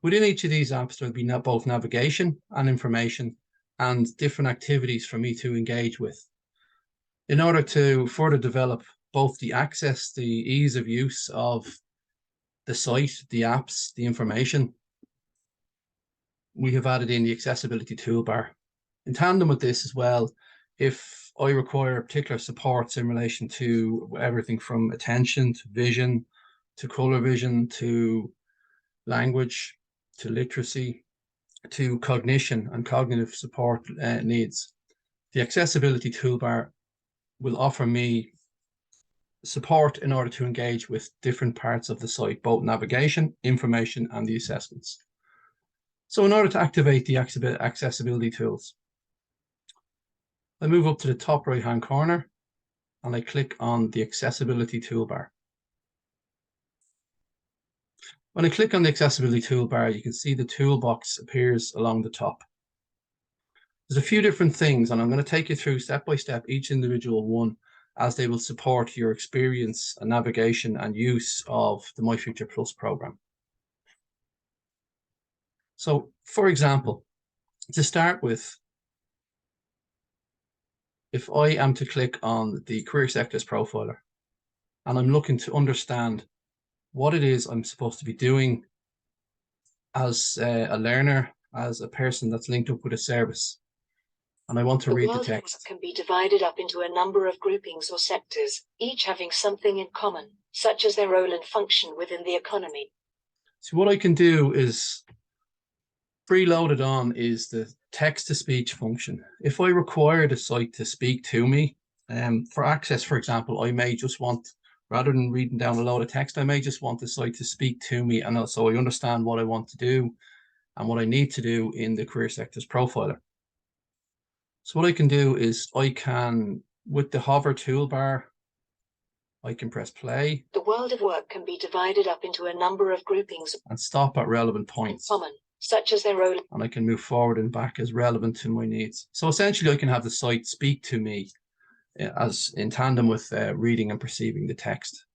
Within each of these apps, there'll be both navigation and information and different activities for me to engage with. In order to further develop both the access, the ease of use of the site, the apps, the information, we have added in the accessibility toolbar. In tandem with this as well, if I require particular supports in relation to everything from attention to vision, to color vision, to language, to literacy, to cognition and cognitive support needs, the accessibility toolbar will offer me support in order to engage with different parts of the site, both navigation, information, and the assessments. So in order to activate the accessibility tools, I move up to the top right-hand corner and I click on the accessibility toolbar. When I click on the accessibility toolbar, you can see the toolbox appears along the top. There's a few different things, and I'm going to take you through step by step each individual one, as they will support your experience and navigation and use of the MyFuture Plus program. So, for example, to start with, if I am to click on the career sectors profiler and I'm looking to understand what it is I'm supposed to be doing as a learner, as a person that's linked up with a service, and I want to read the text. Can be divided up into a number of groupings or sectors, each having something in common, such as their role and function within the economy. So what I can do is, preloaded on is the text-to-speech function. If I require the site to speak to me, for Access, for example, I may just want, rather than reading down a load of text, I may just want the site to speak to me, and so I understand what I want to do and what I need to do in the career sectors profiler. So what I can do is I can, with the hover toolbar, I can press play. The world of work can be divided up into a number of groupings and stop at relevant points, common, such as their role, and I can move forward and back as relevant to my needs. So essentially I can have the site speak to me as in tandem with reading and perceiving the text.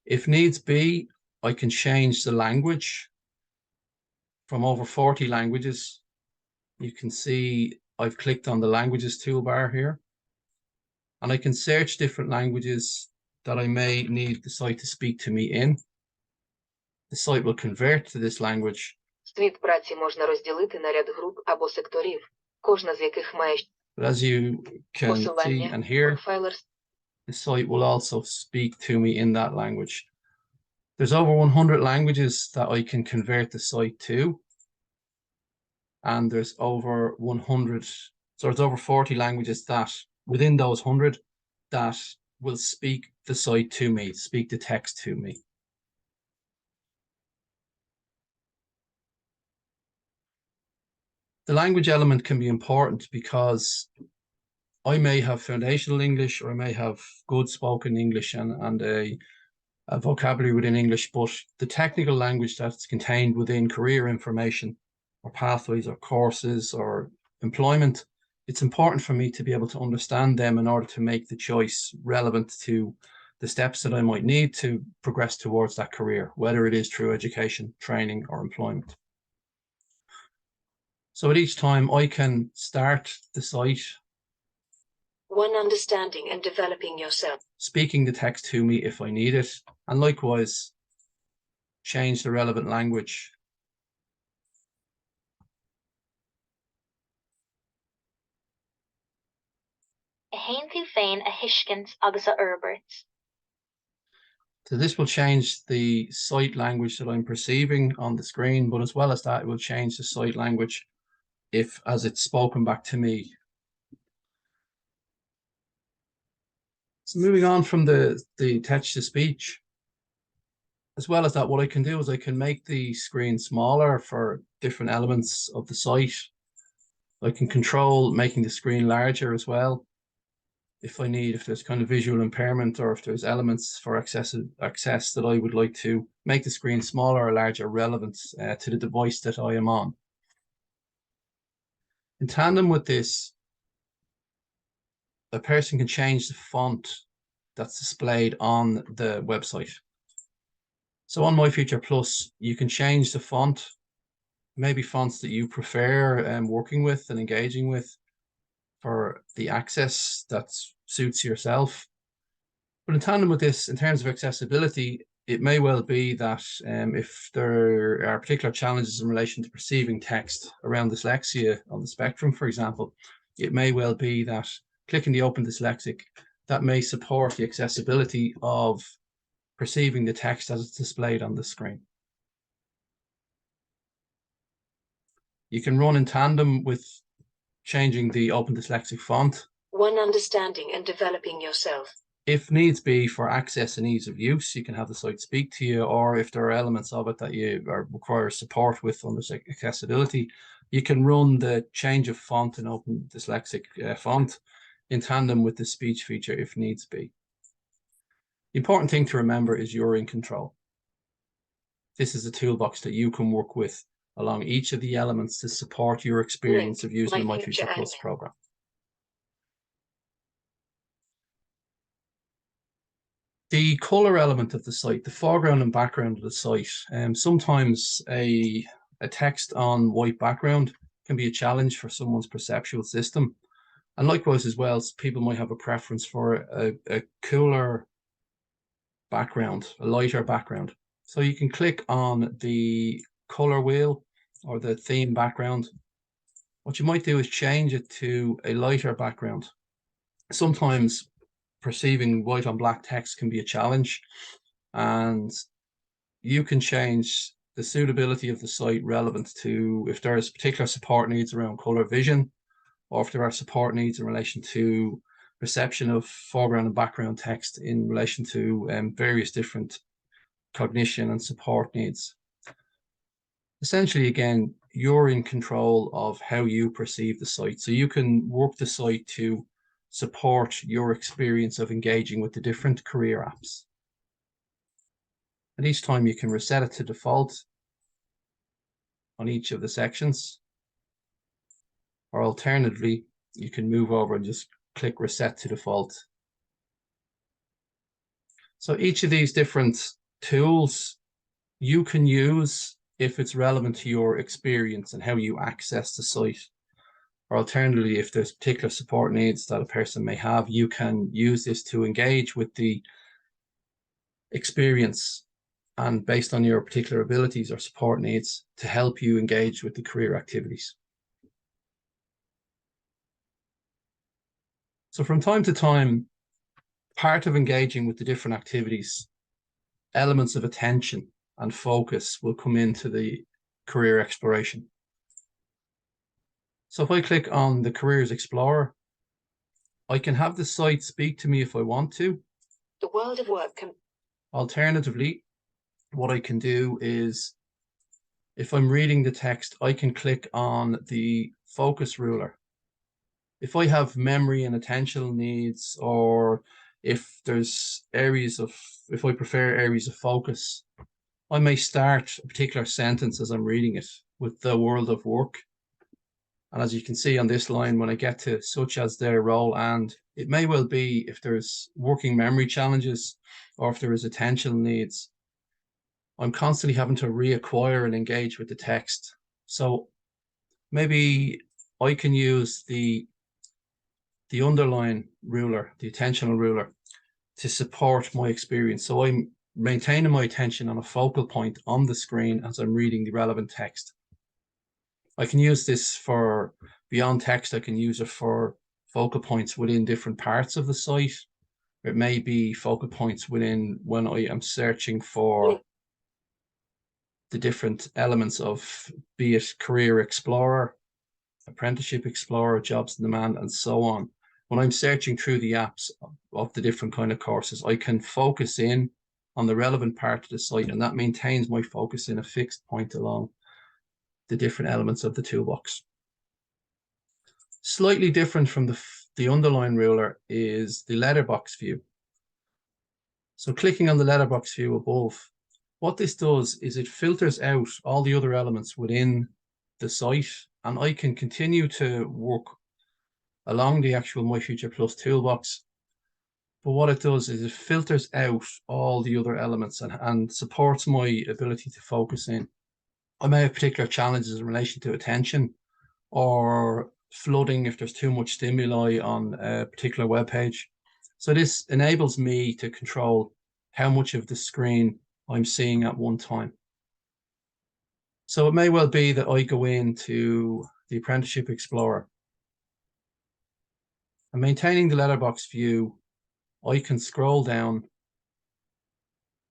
If needs be, I can change the language from over 40 languages. You can see I've clicked on the languages toolbar here, and I can search different languages that I may need the site to speak to me in. The site will convert to this language. Світ праці можна розділити на ряд груп або секторів, кожна з яких має But as you can see and hear, the site will also speak to me in that language. There's over 100 languages that I can convert the site to. And there's over 100, so it's over 40 languages that, within those 100, that will speak the site to me, speak the text to me. The language element can be important because I may have foundational English, or I may have good spoken English and a vocabulary within English, but the technical language that's contained within career information or pathways or courses or employment, it's important for me to be able to understand them in order to make the choice relevant to the steps that I might need to progress towards that career, whether it is through education, training, or employment. So at each time I can start the site. One, understanding and developing yourself. Speaking the text to me if I need it, and likewise change the relevant language. So this will change the site language that I'm perceiving on the screen, but as well as that, it will change the site language as it's spoken back to me. So moving on from the text-to-speech, as well as that, what I can do is I can make the screen smaller for different elements of the site. I can control making the screen larger as well, if I need, if there's kind of visual impairment, or if there's elements for access that I would like to make the screen smaller or larger relevant to the device that I am on. In tandem with this, a person can change the font that's displayed on the website. So on MyFuture Plus, you can change the font maybe fonts that you prefer working with and engaging with for the access that suits yourself. But in tandem with this, in terms of accessibility, it may well be that if there are particular challenges in relation to perceiving text around dyslexia on the spectrum, for example, it may well be that clicking the Open Dyslexic, that may support the accessibility of perceiving the text as it's displayed on the screen. You can run in tandem with changing the Open Dyslexic font. One, understanding and developing yourself. If needs be for access and ease of use, you can have the site speak to you, or if there are elements of it that you require support with under accessibility, you can run the change of font in Open Dyslexic font in tandem with the speech feature if needs be. The important thing to remember is you're in control. This is a toolbox that you can work with along each of the elements to support your experience of using the MyFuture Plus program. The color element of the site, the foreground and background of the site, sometimes a text on white background can be a challenge for someone's perceptual system. And likewise as well, people might have a preference for a cooler background, a lighter background. So you can click on the color wheel or the theme background. What you might do is change it to a lighter background. Sometimes perceiving white on black text can be a challenge, and you can change the suitability of the site relevant to if there's particular support needs around color vision, or if there are support needs in relation to perception of foreground and background text in relation to various different cognition and support needs. Essentially, again, you're in control of how you perceive the site. So you can work the site to support your experience of engaging with the different career apps. And each time you can reset it to default on each of the sections, or alternatively, you can move over and just click reset to default. So each of these different tools you can use if it's relevant to your experience and how you access the site. Or alternatively, if there's particular support needs that a person may have, you can use this to engage with the experience and based on your particular abilities or support needs to help you engage with the career activities. So from time to time, part of engaging with the different activities, elements of attention and focus will come into the career exploration. So if I click on the Careers Explorer, I can have the site speak to me if I want to. The world of work can. Alternatively, what I can do is, if I'm reading the text, I can click on the focus ruler. If I have memory and attentional needs, or if there's areas of, if I prefer areas of focus, I may start a particular sentence as I'm reading it with the world of work. And as you can see on this line, when I get to such as their role, and it may well be if there's working memory challenges or if there is attentional needs, I'm constantly having to reacquire and engage with the text. So maybe I can use the underline ruler, the attentional ruler, to support my experience. So I'm maintaining my attention on a focal point on the screen as I'm reading the relevant text. I can use this for beyond text. I can use it for focal points within different parts of the site. It may be focal points within when I am searching for the different elements of, be it Career Explorer, Apprenticeship Explorer, Jobs in Demand, and so on. When I'm searching through the apps of the different kind of courses, I can focus in on the relevant part of the site, and that maintains my focus in a fixed point along the different elements of the toolbox. Slightly different from the underline ruler is the letterbox view. So clicking on the letterbox view above, what this does is it filters out all the other elements within the site, and I can continue to work along the actual MyFuture Plus toolbox. But what it does is it filters out all the other elements and supports my ability to focus in. I may have particular challenges in relation to attention or flooding if there's too much stimuli on a particular web page. So this enables me to control how much of the screen I'm seeing at one time. So it may well be that I go into the Apprenticeship Explorer. And maintaining the letterbox view, I can scroll down.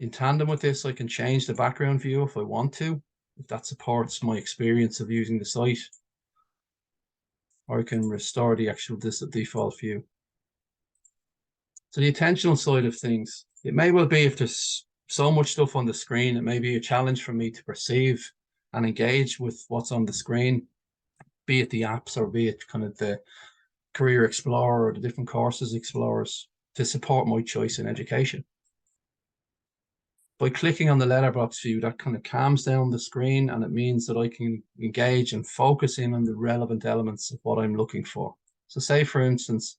In tandem with this, I can change the background view if I want to, if that supports my experience of using the site. Or I can restore the actual default view. So the attentional side of things, it may well be if there's so much stuff on the screen, it may be a challenge for me to perceive and engage with what's on the screen, be it the apps or be it kind of the Career Explorer or the different courses explorers to support my choice in education. By clicking on the letterbox view, that kind of calms down the screen, and it means that I can engage and focus in on the relevant elements of what I'm looking for. So say, for instance,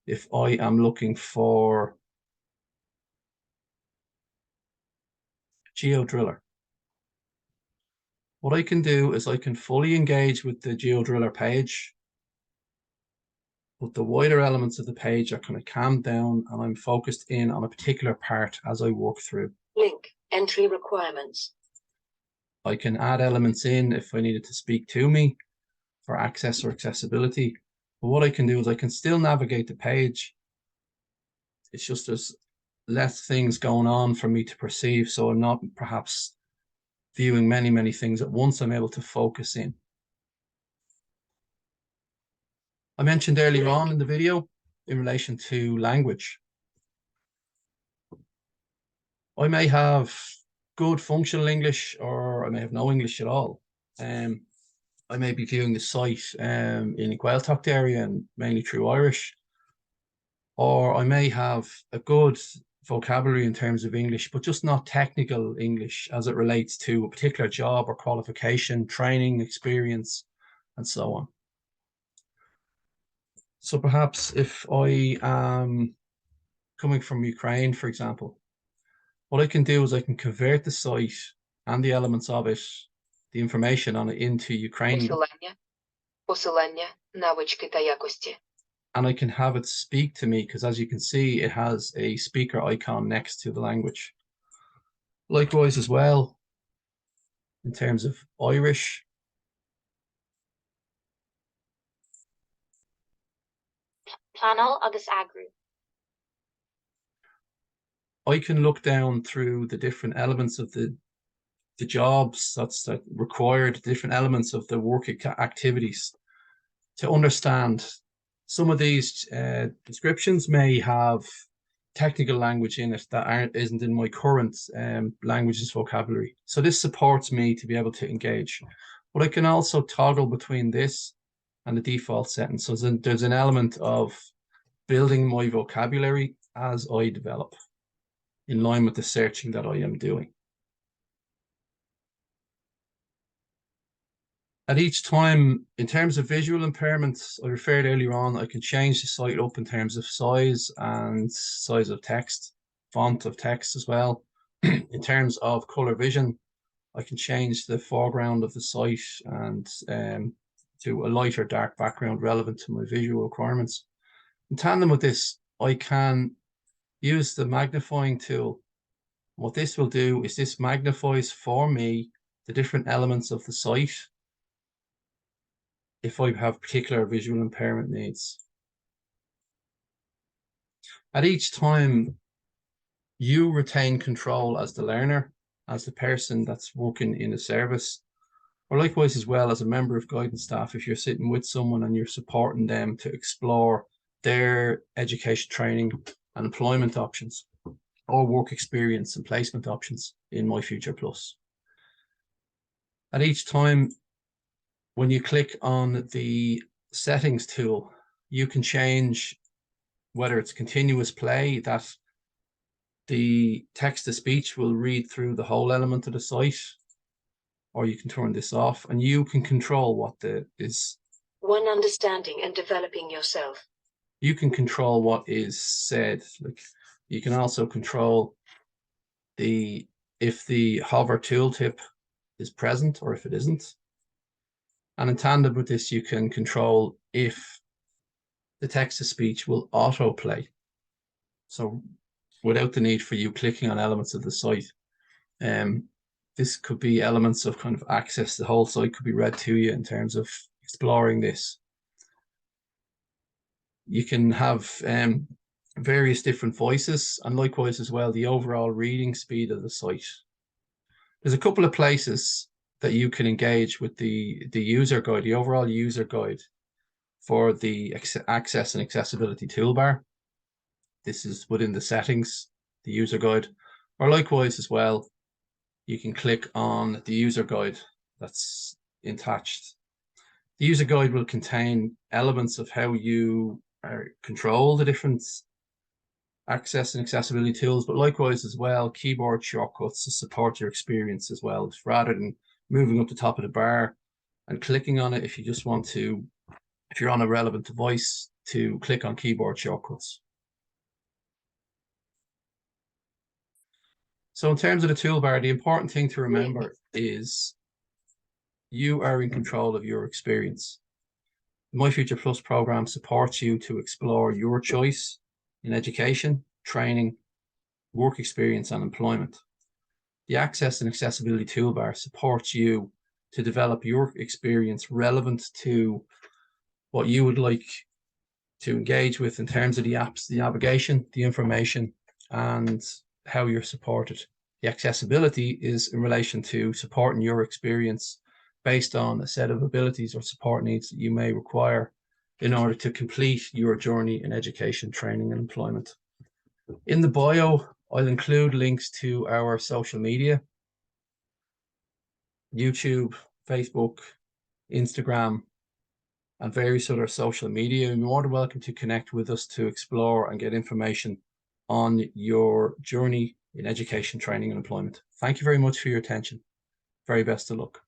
if I am looking for GeoDriller, what I can do is I can fully engage with the GeoDriller page, but the wider elements of the page are kind of calmed down and I'm focused in on a particular part as I work through. Link, entry requirements. I can add elements in if I needed to speak to me for access or accessibility. But what I can do is I can still navigate the page. It's just there's less things going on for me to perceive. So I'm not perhaps viewing many things at once. I'm able to focus in. I mentioned earlier on in the video in relation to language. I may have good functional English or I may have no English at all. I may be viewing the site in the Gaeltacht area and mainly through Irish. Or I may have a good vocabulary in terms of English, but just not technical English as it relates to a particular job or qualification, training, experience, and so on. So perhaps if I am coming from Ukraine, for example, what I can do is I can convert the site and the elements of it, the information on it, into Ukrainian. Посилання, навички та якості. And I can have it speak to me because, as you can see, it has a speaker icon next to the language. Likewise as well, in terms of Irish. Planal agus agru. I can look down through the different elements of the jobs that required, different elements of the work activities to understand. Some of these descriptions may have technical language in it that isn't in my current languages vocabulary. So this supports me to be able to engage. But I can also toggle between this and the default setting. So there's an element of building my vocabulary as I develop in line with the searching that I am doing. At each time, in terms of visual impairments, I referred earlier on, I can change the site up in terms of size and size of text, font of text as well. In terms of color vision, I can change the foreground of the site and to a lighter dark background relevant to my visual requirements. In tandem with this, I can use the magnifying tool. What this will do is this magnifies for me the different elements of the site if I have particular visual impairment needs. At each time, you retain control as the learner, as the person that's working in a service, or likewise as well as a member of guidance staff if you're sitting with someone and you're supporting them to explore their education, training and employment options or work experience and placement options in MyFuture Plus. At each time, when you click on the settings tool, you can change whether it's continuous play, that the text-to-speech will read through the whole element of the site, or you can turn this off and you can control what is. One, understanding and developing yourself. You can control what is said. Like you can also control if the hover tooltip is present or if it isn't. And in tandem with this, you can control if the text-to-speech will autoplay. So without the need for you clicking on elements of the site. This could be elements of kind of access. The whole site could be read to you in terms of exploring this. You can have various different voices, and likewise as well, the overall reading speed of the site. There's a couple of places that you can engage with the user guide, the overall user guide for the Access and Accessibility toolbar. This is within the settings, the user guide, or likewise as well, you can click on the user guide that's attached. The user guide will contain elements of how you control the different access and accessibility tools, but likewise as well, keyboard shortcuts to support your experience as well, rather than moving up the top of the bar and clicking on it. If you just want to, if you're on a relevant device, to click on keyboard shortcuts. So in terms of the toolbar, the important thing to remember is you are in control of your experience. The MyFuture Plus program supports you to explore your choice in education, training, work experience, and employment. The Access and Accessibility toolbar supports you to develop your experience relevant to what you would like to engage with in terms of the apps, the navigation, the information, and how you're supported. The accessibility is in relation to supporting your experience based on a set of abilities or support needs that you may require in order to complete your journey in education, training, and employment. In the bio, I'll include links to our social media, YouTube, Facebook, Instagram, and various other social media. You're more than welcome to connect with us to explore and get information on your journey in education, training, and employment. Thank you very much for your attention. Very best of luck.